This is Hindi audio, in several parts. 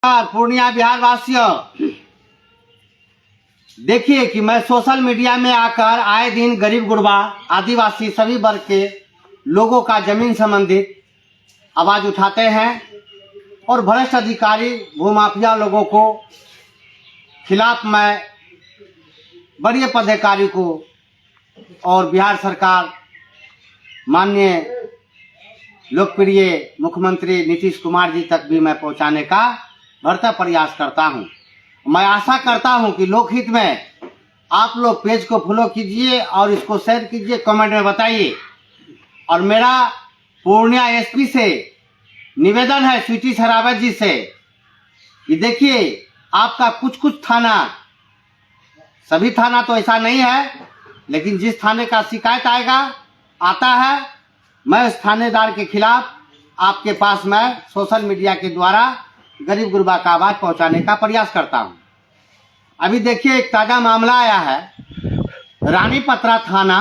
पूर्णिया बिहार वासियों, देखिए कि मैं सोशल मीडिया में आकर आए दिन गरीब गुरबा आदिवासी सभी वर्ग के लोगों का जमीन संबंधित आवाज उठाते हैं और भ्रष्ट अधिकारी भूमाफिया लोगों को खिलाफ मैं बड़े पदाधिकारी को और बिहार सरकार माननीय लोकप्रिय मुख्यमंत्री नीतीश कुमार जी तक भी मैं पहुंचाने का भरता प्रयास करता हूं। मैं आशा करता हूं कि लोकहित में आप लोग पेज को फॉलो कीजिए और इसको शेयर कीजिए, कमेंट में बताइए। और मेरा पूर्णिया एसपी से निवेदन है, स्वीटी सरावत जी से, कि देखिए आपका कुछ थाना, सभी थाना तो ऐसा नहीं है, लेकिन जिस थाने का शिकायत आता है, मैं उस थानेदार के खिलाफ आपके पास मैं सोशल मीडिया के द्वारा गरीब गुरबा का आवाज पहुंचाने का प्रयास करता हूं। अभी देखिए एक ताजा मामला आया है, रानी पत्रा थाना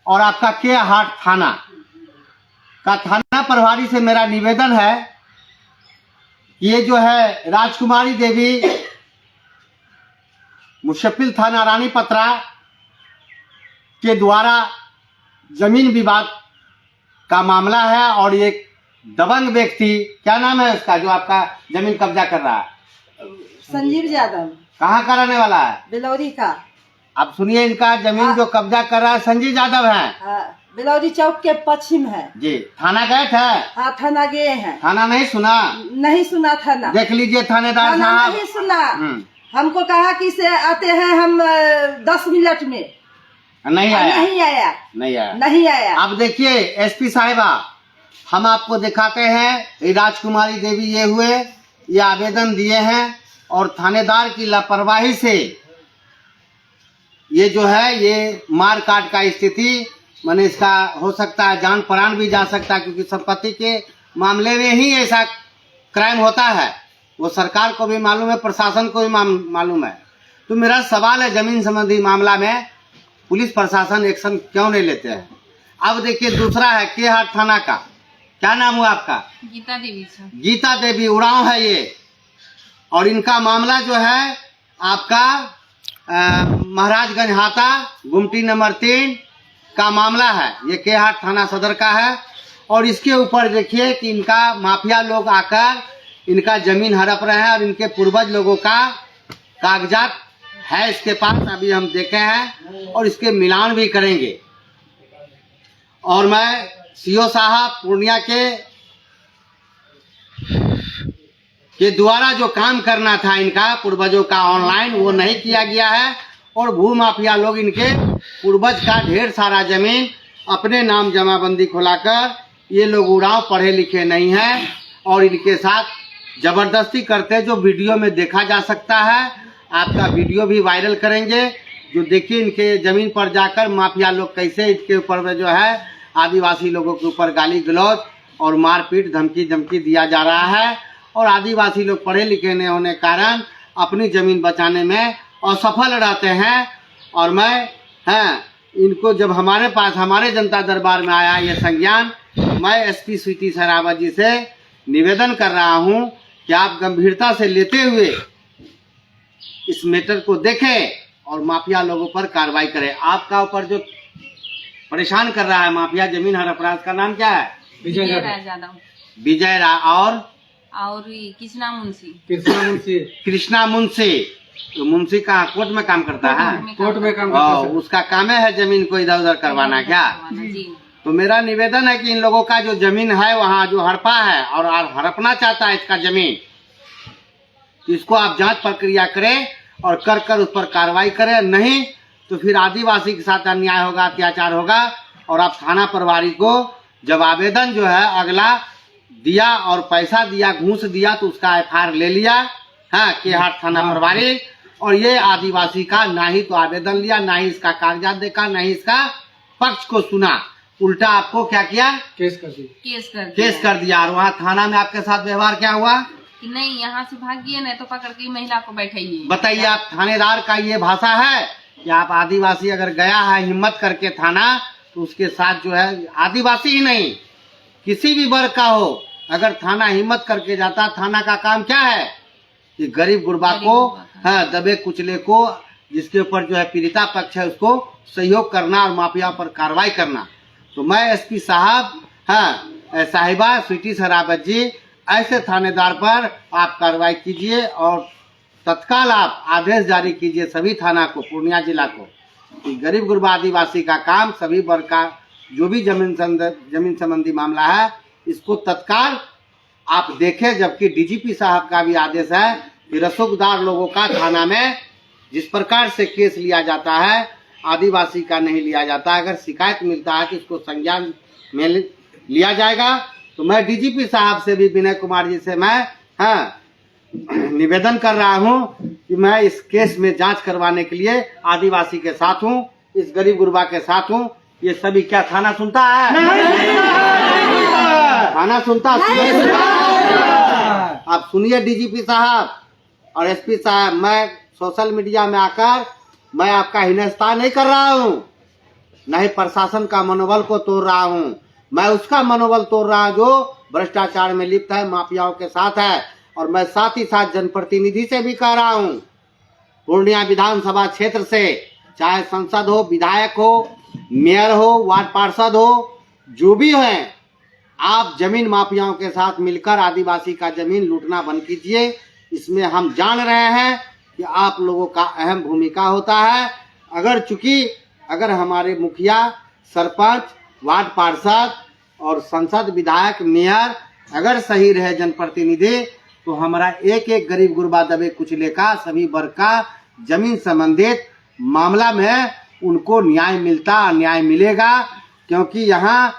और आपका के हाट थाना का थाना प्रभारी से मेरा निवेदन है, ये जो है राजकुमारी देवी मुशफिल थाना रानी पत्रा के द्वारा जमीन विवाद का मामला है। और एक दबंग व्यक्ति, क्या नाम है उसका, जो आपका जमीन कब्जा कर रहा है? संजीव यादव। कहाँ का रहने वाला है? बिलौरी का। अब सुनिए, इनका जमीन जो कब्जा कर रहा है संजीव यादव है, बिलौरी चौक के पश्चिम है जी। थाना गए थे? हाँ, थाना गए हैं। थाना नहीं सुना? नहीं सुना थाना। देख लीजिए थानेदार साहब, नहीं सुना। हमको कहा कि से आते हैं हम 10 मिनट में, नहीं आया। नहीं आया। अब देखिए एसपी साहिबा, हम आपको दिखाते हैं, राजकुमारी देवी ये आवेदन दिए हैं और थानेदार की लापरवाही से ये जो है ये मार काट का स्थिति, माने इसका हो सकता है जान प्राण भी जा सकता है, क्योंकि संपत्ति के मामले में ही ऐसा क्राइम होता है। वो सरकार को भी मालूम है, प्रशासन को भी मालूम है। तो मेरा सवाल है, जमीन संबंधी मामला में पुलिस प्रशासन एक्शन क्यों नहीं लेते हैं? अब देखिए दूसरा है के हाट थाना का, क्या नाम हुआ आपका? गीता देवी सर। गीता देवी उड़ाव है ये, और इनका मामला जो है आपका महाराजगंज हाता गुमटी नंबर 3 का मामला है। ये के हाट थाना सदर का है। और इसके ऊपर देखिए कि इनका माफिया लोग आकर इनका जमीन हड़प रहे हैं और इनके पूर्वज लोगों का कागजात है इसके पास, अभी हम देखे हैं और इसके मिलान भी करेंगे। और मैं सीओ साहब पूर्णिया के द्वारा जो काम करना था इनका पूर्वजों का ऑनलाइन, वो नहीं किया गया है। और भूमाफिया लोग इनके पूर्वज का ढेर सारा जमीन अपने नाम जमाबंदी खोलाकर, ये लोग उड़ाव पढ़े लिखे नहीं हैं और इनके साथ जबरदस्ती करते, जो वीडियो में देखा जा सकता है। आपका वीडियो भी वायरल करेंगे, जो देखिए इनके जमीन पर जाकर माफिया लोग कैसे इसके ऊपर में जो है आदिवासी लोगों के ऊपर गाली गलौज और मारपीट धमकी दिया जा रहा है। और आदिवासी लोग पढ़े लिखे नहीं होने कारण अपनी जमीन बचाने में असफल रहते हैं। और मैं इनको जब हमारे पास हमारे जनता दरबार में आया ये संज्ञान, मैं एसपी स्वीटी सरावत जी से निवेदन कर रहा हूं कि आप गंभीरता से लेते हुए इस मैटर को देखें और माफिया लोगों पर कार्रवाई करें। आपका ऊपर जो परेशान कर रहा है माफिया जमीन हर अपराध का नाम क्या है? विजय यादव। विजय और कृष्णा मुंशी। तो मुंशी का कोर्ट में काम करता है? कोर्ट में काम करता है। उसका काम है जमीन को इधर उधर करवाना क्या? तो मेरा निवेदन है कि इन लोगों का जो जमीन है वहाँ जो हड़पा है और हड़पना चाहता है इसका जमीन, इसको आप जांच प्रक्रिया करें और कर उस पर कार्रवाई करें। नहीं तो फिर आदिवासी के साथ अन्याय होगा, अत्याचार होगा। और आप थाना प्रभारी को जब आवेदन जो है अगला दिया और पैसा दिया, घूस दिया, तो उसका FIR ले लिया के हाट थाना प्रभारी। और ये आदिवासी का ना ही तो आवेदन लिया, ना ही इसका कागजात देखा, ना ही इसका पक्ष को सुना, उल्टा आपको क्या किया? केस कर दिया। और वहाँ थाना में आपके साथ व्यवहार क्या हुआ? कि नहीं यहाँ से भागिए, नहीं तो पकड़ के महिला को बैठाइए। बताइए, आप थानेदार का ये भाषा है कि आप आदिवासी अगर गया है हिम्मत करके थाना, तो उसके साथ जो है आदिवासी ही नहीं किसी भी वर्ग का हो, अगर थाना हिम्मत करके जाता, थाना का काम क्या है कि गरीब गुरबा को दबे कुचले को, जिसके ऊपर जो है पीड़िता पक्ष है उसको सहयोग करना और माफिया पर कार्रवाई करना। तो मैं एसपी साहब साहिबा स्वीटी सरावत जी, ऐसे थानेदार पर आप कार्रवाई कीजिए और तत्काल आप आदेश जारी कीजिए सभी थाना को, पूर्णिया जिला को, कि गरीब गुरबा आदिवासी का काम सभी वर्ग का जो भी जमीन संबंधी मामला है इसको तत्काल आप देखें। जबकि डीजीपी साहब का भी आदेश है कि रसूखदार लोगों का थाना में जिस प्रकार से केस लिया जाता है आदिवासी का नहीं लिया जाता। अगर शिकायत मिलता है तो इसको संज्ञान में लिया जाएगा। तो मैं डीजीपी साहब से भी, विनय कुमार जी से मैं निवेदन कर रहा हूं कि मैं इस केस में जांच करवाने के लिए आदिवासी के साथ हूं, इस गरीब गुरबा के साथ हूं। ये सभी क्या थाना सुनता है? थाना सुनता है? आप सुनिए डीजीपी साहब और एसपी साहब, मैं सोशल मीडिया में आकर मैं आपका हिनस्ता नहीं कर रहा हूं, न ही प्रशासन का मनोबल को तोड़ रहा हूं। मैं उसका मनोबल तोड़ रहा हूं जो भ्रष्टाचार में लिप्त है, माफियाओं के साथ है। और मैं साथ ही साथ जनप्रतिनिधि से भी कह रहा हूं, पूर्णिया विधानसभा क्षेत्र से, चाहे सांसद हो, विधायक हो, मेयर हो, वार्ड पार्षद हो, जो भी है, आप जमीन माफियाओं के साथ मिलकर आदिवासी का जमीन लूटना बंद कीजिए। इसमें हम जान रहे हैं कि आप लोगों का अहम भूमिका होता है। अगर हमारे मुखिया, सरपंच, वार्ड पार्षद और संसद, विधायक, मेयर अगर सही रहे, जनप्रतिनिधि, तो हमारा एक एक गरीब गुरबा दबे कुचले का सभी वर्ग का जमीन संबंधित मामला में उनको न्याय मिलेगा। क्योंकि यहाँ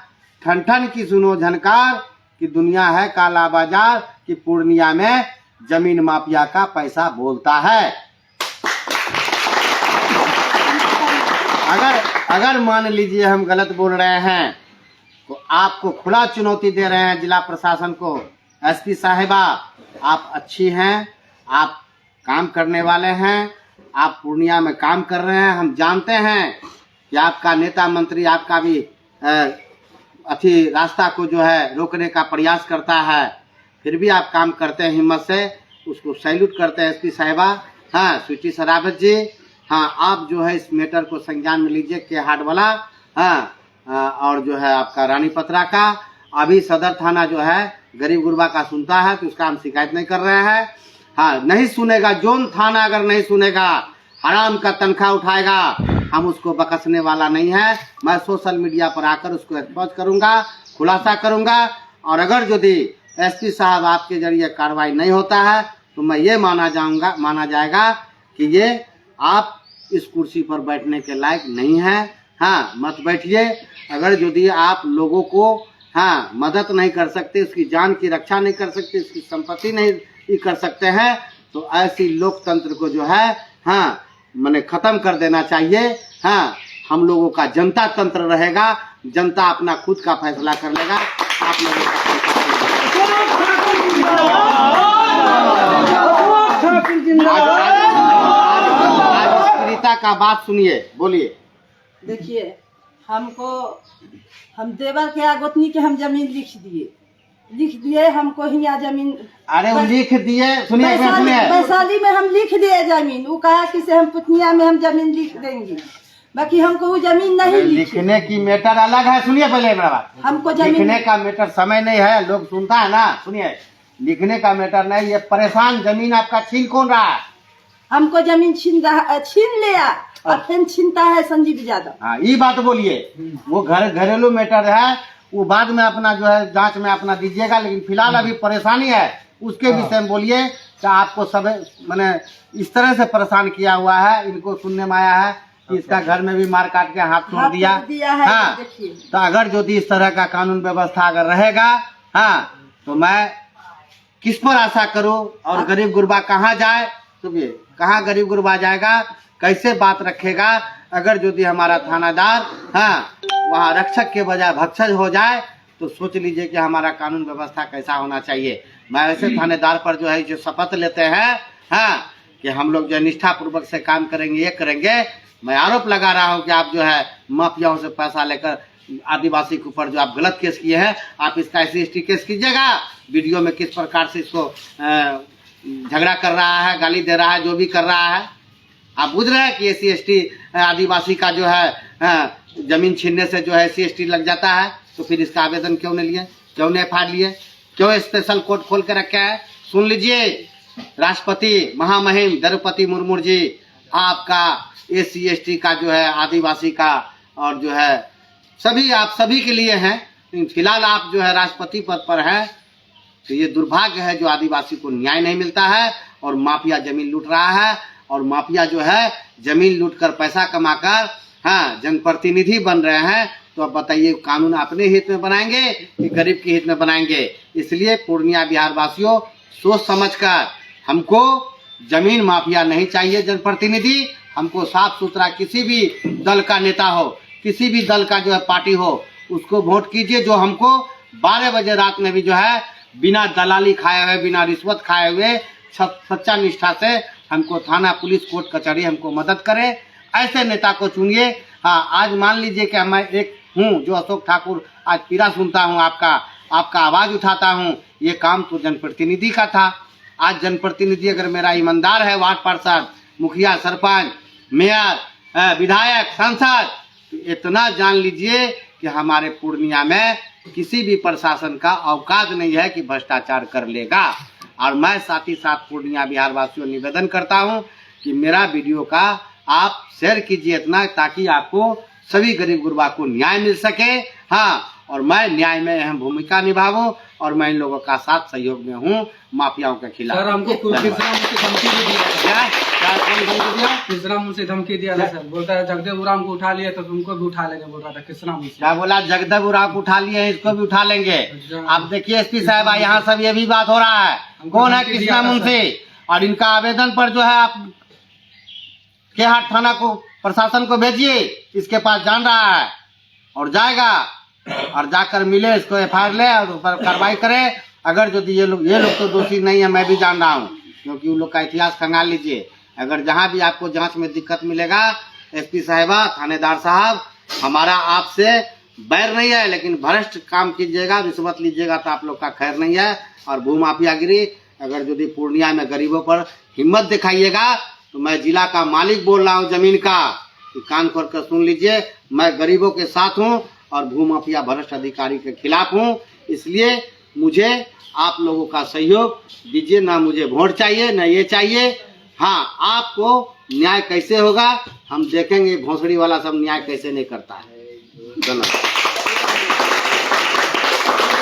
ठन की सुनो झनकार की दुनिया है काला बाजार, की पूर्णिया में जमीन माफिया का पैसा बोलता है। अगर मान लीजिए हम गलत बोल रहे हैं तो आपको खुला चुनौती दे रहे हैं जिला प्रशासन को। एसपी साहिबा, आप अच्छी हैं, आप काम करने वाले हैं, आप पूर्णिया में काम कर रहे हैं। हम जानते हैं कि आपका नेता मंत्री आपका भी रास्ता को जो है रोकने का प्रयास करता है, फिर भी आप काम करते हैं हिम्मत से, उसको सैल्यूट करते हैं एसपी साहिबा। स्वीटी सरावत जी, आप जो है इस मैटर को संज्ञान में लीजिए के हाट वाला, और जो है आपका रानी पत्रा का। अभी सदर थाना जो है गरीब गुरबा का सुनता है तो उसका हम शिकायत नहीं कर रहे हैं। नहीं सुनेगा, जोन थाना अगर नहीं सुनेगा, हराम का तनख्वाह उठाएगा, हम उसको बकसने वाला नहीं है। मैं सोशल मीडिया पर आकर उसको एक्सपोज करूंगा, खुलासा करूंगा। और अगर यदि एसपी साहब आपके जरिए कार्रवाई नहीं होता है तो मैं ये माना जाएगा कि ये आप इस कुर्सी पर बैठने के लायक नहीं है। मत बैठिए। अगर यदि आप लोगों को मदद नहीं कर सकते, उसकी जान की रक्षा नहीं कर सकते, उसकी संपत्ति नहीं कर सकते हैं, तो ऐसी लोकतंत्र को जो है मैंने खत्म कर देना चाहिए। हम लोगों का जनता तंत्र रहेगा, जनता अपना खुद का फैसला कर लेगा। आप लोगों का का बात सुनिए, बोलिए। देखिए, हम देवर के आगोतनी के हम जमीन लिख दिए हमको ही यहाँ जमीन। अरे वो लिख दिए, सुनिए वैशाली में हम लिख दिए जमीन। वो कहा कि से हम पुतनिया में हम जमीन लिख देंगे, बाकी हमको वो जमीन नहीं लिखने की मैटर अलग है। सुनिए पहले मेरा बात, हमको जमीन लिखने का मैटर समय नहीं है, लोग सुनता है ना। सुनिए, लिखने का मैटर नहीं, ये परेशान जमीन आपका छीन कौन रहा है? हमको जमीन छीन लिया और फिर छीनता है संजीव यादव। ये बात बोलिए। वो घरेलू मैटर है, वो बाद में अपना जो है जांच में अपना दीजिएगा, लेकिन फिलहाल अभी परेशानी है उसके विषय में बोलिए। तो आपको सब मैंने इस तरह से परेशान किया हुआ है, इनको सुनने में आया है कि इसका घर में भी मार काट के हाथ तोड़ दिया है। तो अगर यदि इस तरह का कानून व्यवस्था अगर रहेगा तो मैं किस पर आशा करूं? और गरीब गुरबा कहाँ जाए? सुनिए, कहाँ गरीब गुरबा जाएगा? कैसे बात रखेगा? अगर यदि हमारा थानादार वहाँ रक्षक के बजाय भक्षक हो जाए तो सोच लीजिए कि हमारा कानून व्यवस्था कैसा होना चाहिए। मैं ऐसे थानेदार पर जो है जो शपथ लेते हैं कि हम लोग जो निष्ठा पूर्वक से काम करेंगे, ये करेंगे। मैं आरोप लगा रहा हूँ कि आप जो है माफियाओं से पैसा लेकर आदिवासी के ऊपर जो आप गलत केस किए हैं, आप इसका SC/ST केस कीजिएगा। वीडियो में किस प्रकार से इसको झगड़ा कर रहा है, गाली दे रहा है, जो भी कर रहा है। आप बुझ रहे हैं कि SC/ST आदिवासी का जो है जमीन छीनने से जो है SC/ST लग जाता है, तो फिर इसका आवेदन क्यों नहीं लिए, क्यों नहीं FIR लिए, क्यों स्पेशल कोर्ट खोल के रखे है। सुन लीजिए, राष्ट्रपति महामहिम द्रौपदी मुर्मू जी, आपका SC/ST का जो है आदिवासी का और जो है सभी, आप सभी के लिए हैं। फिलहाल आप जो है राष्ट्रपति पद पर हैं, तो ये दुर्भाग्य है जो आदिवासी को न्याय नहीं मिलता है और माफिया जमीन लूट रहा है। और माफिया जो है जमीन लूट कर पैसा कमाकर जनप्रतिनिधि बन रहे हैं। तो अब बताइए, कानून अपने हित में बनाएंगे कि गरीब के हित में बनाएंगे। इसलिए पूर्णिया बिहार वासियों, सोच समझकर, हमको जमीन माफिया नहीं चाहिए जनप्रतिनिधि। हमको साफ सुथरा किसी भी दल का नेता हो, किसी भी दल का जो है पार्टी हो, उसको वोट कीजिए जो हमको 12 बजे रात में भी जो है बिना दलाली खाए हुए, बिना रिश्वत खाए हुए, सच्चा निष्ठा से हमको थाना, पुलिस, कोर्ट, कचहरी हमको मदद करे। ऐसे नेता को चुनिए। हाँ, आज मान लीजिए कि मैं एक हूँ जो अशोक ठाकुर आज पीड़ा सुनता हूँ, आपका आवाज़ उठाता हूँ। ये काम तो जनप्रतिनिधि का था। आज जनप्रतिनिधि अगर मेरा ईमानदार है, वार्ड पार्षद, मुखिया, सरपंच, मेयर, विधायक, सांसद, तो इतना जान लीजिए कि हमारे पूर्णिया में किसी भी प्रशासन का औकात नहीं है कि भ्रष्टाचार कर लेगा। और मैं साथ ही साथ पूर्णिया बिहार वासियों निवेदन करता हूं कि मेरा वीडियो का आप शेयर कीजिए इतना, ताकि आपको सभी गरीब गुरबा को न्याय मिल सके। हाँ, और मैं न्याय में अहम भूमिका निभाऊं और मैं इन लोगों का साथ सहयोग में हूँ माफियाओं के खिलाफ। सर, हमको तीसरा मुझसे धमकी भी दिया है। क्या कौन धमकी दिया? तीसरा मुझसे धमकी दिया था सर, बोलता है जगदेव उराम को उठा लिया तो तुमको भी उठा लेंगे, बोल रहा था कृष्णा मुझसे। क्या बोला? जगदेव उराम को उठा लिए, इसको भी उठा लेंगे। आप देखिए SP साहब, यहाँ सब ये भी बात हो रहा है। कौन है कृष्णा मुंशी? और इनका आवेदन पर जो है आप केहाट थाना को, प्रशासन को भेजिए। इसके पास जान रहा है और जाएगा, और जाकर मिले, इसको FIR ले और ऊपर कार्रवाई करे। अगर यदि ये लोग तो दोषी नहीं है, मैं भी जान रहा हूँ, क्योंकि उन लोग का इतिहास खंगाल लीजिए। अगर जहाँ भी आपको जांच में दिक्कत मिलेगा, SP साहिबा, थानेदार साहब, हमारा आपसे बैर नहीं है, लेकिन भ्रष्ट काम कीजिएगा, रिश्वत लीजिएगा तो आप लोग का खैर नहीं है। और भूमाफियागिरी, अगर यदि पूर्णिया में गरीबों पर हिम्मत दिखाइएगा, तो मैं जिला का मालिक बोल रहा हूँ जमीन का, कान खोल कर सुन लीजिए। मैं गरीबों के साथ हूँ और भूमाफिया भ्रष्ट अधिकारी के खिलाफ हूँ। इसलिए मुझे आप लोगों का सहयोग दीजिए। ना मुझे वोट चाहिए, ना ये चाहिए। हाँ, आपको न्याय कैसे होगा हम देखेंगे। भोसड़ी वाला सब न्याय कैसे नहीं करता है। धन्यवाद।